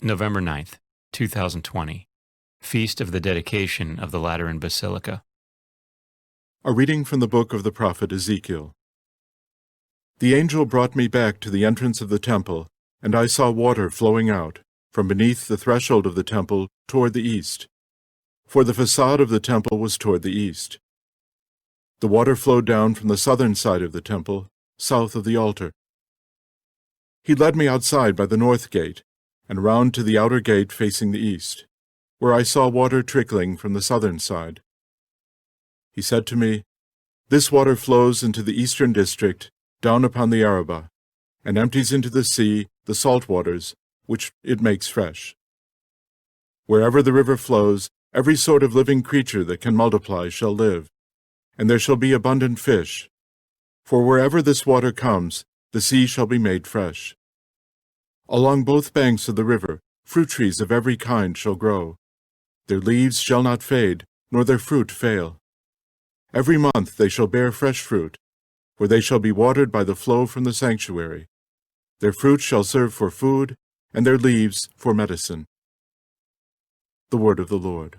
November 9th, 2020, Feast of the Dedication of the Lateran Basilica. A reading from the book of the prophet Ezekiel. The angel brought me back to the entrance of the temple, and I saw water flowing out, from beneath the threshold of the temple toward the east. For the façade of the temple was toward the east. The water flowed down from the southern side of the temple, south of the altar. He led me outside by the north gate, and round to the outer gate facing the east, where I saw water trickling from the southern side. He said to me, "This water flows into the eastern district, down upon the Arabah, and empties into the sea the salt waters, which it makes fresh. Wherever the river flows, every sort of living creature that can multiply shall live, and there shall be abundant fish. For wherever this water comes, the sea shall be made fresh. Along both banks of the river, fruit trees of every kind shall grow. Their leaves shall not fade, nor their fruit fail. Every month they shall bear fresh fruit, for they shall be watered by the flow from the sanctuary. Their fruit shall serve for food, and their leaves for medicine." The word of the Lord.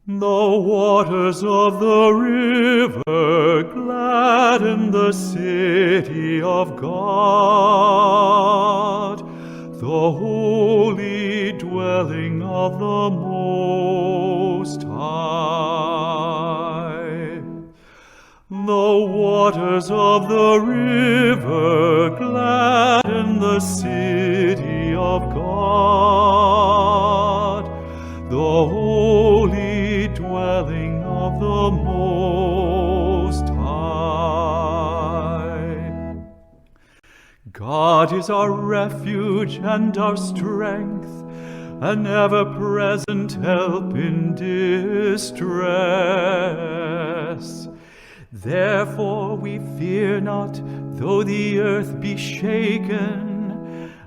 The waters of the river gladden the city of God, the holy dwelling of the Most High. The waters of the river gladden the city of God, the holy dwelling of the Most High. God is our refuge and our strength, an ever-present help in distress. Therefore we fear not, though the earth be shaken,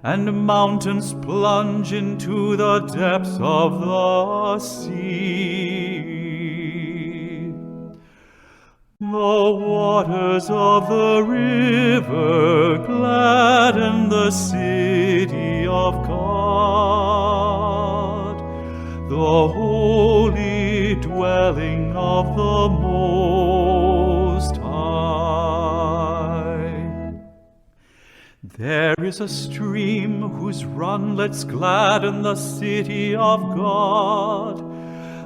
and mountains plunge into the depths of the sea. The waters of the river gladden the city of God, the holy dwelling of the Most High. There is a stream whose runlets gladden the city of God,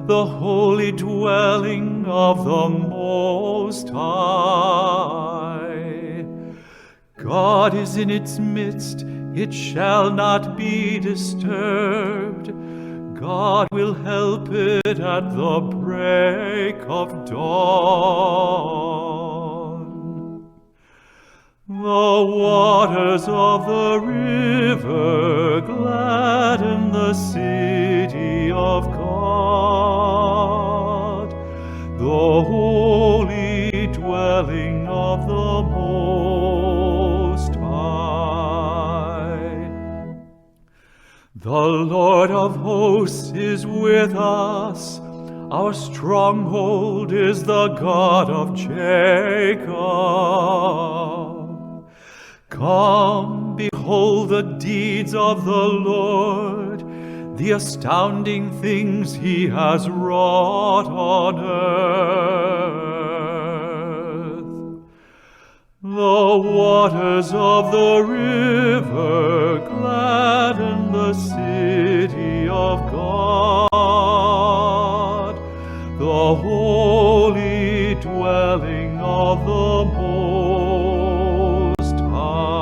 the holy dwelling of the Most High. God is in its midst, it shall not be disturbed. God will help it at the break of dawn. The waters of the river gladden the city of God, the holy dwelling of the Most High. The Lord of hosts is with us, our stronghold is the God of Jacob. Come, behold the deeds of the Lord, the astounding things he has wrought on earth. The waters of the river gladden the city of God, the holy dwelling of the Most High.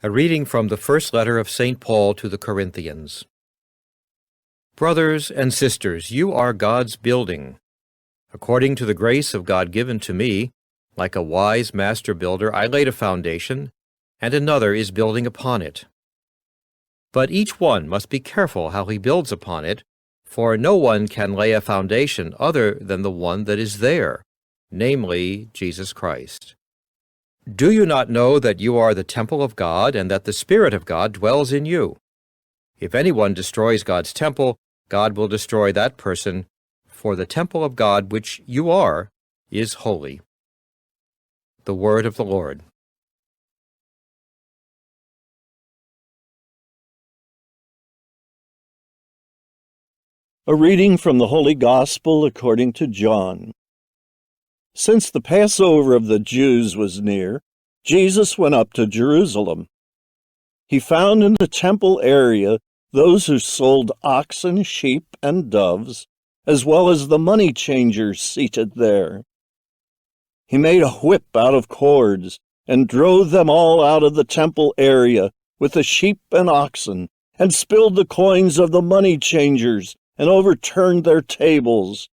A reading from the first letter of St. Paul to the Corinthians. Brothers and sisters, you are God's building. According to the grace of God given to me, like a wise master builder, I laid a foundation, and another is building upon it. But each one must be careful how he builds upon it, for no one can lay a foundation other than the one that is there, namely Jesus Christ. Do you not know that you are the temple of God, and that the Spirit of God dwells in you? If anyone destroys God's temple, God will destroy that person, for the temple of God which you are is holy. The word of the Lord. A reading from the Holy Gospel according to John. Since the Passover of the Jews was near, Jesus went up to Jerusalem. He found in the temple area those who sold oxen, sheep, and doves, as well as the money changers seated there. He made a whip out of cords and drove them all out of the temple area with the sheep and oxen, and spilled the coins of the money changers and overturned their tables.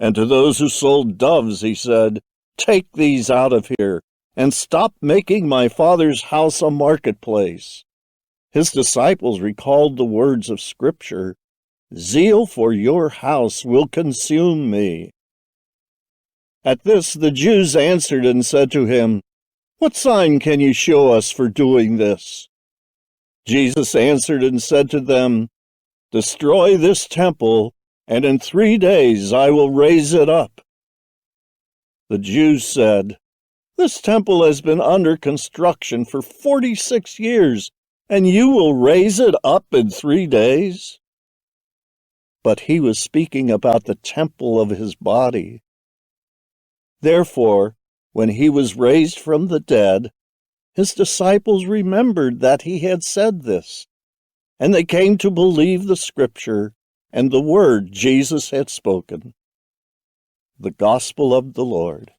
And to those who sold doves he said, "Take these out of here, and stop making my Father's house a marketplace." His disciples recalled the words of Scripture, "Zeal for your house will consume me." At this the Jews answered and said to him, "What sign can you show us for doing this?" Jesus answered and said to them, "Destroy this temple, and in 3 days I will raise it up." The Jews said, "This temple has been under construction for 46 years, and you will raise it up in 3 days?" But he was speaking about the temple of his body. Therefore, when he was raised from the dead, his disciples remembered that he had said this, and they came to believe the Scripture and the word Jesus had spoken. The Gospel of the Lord.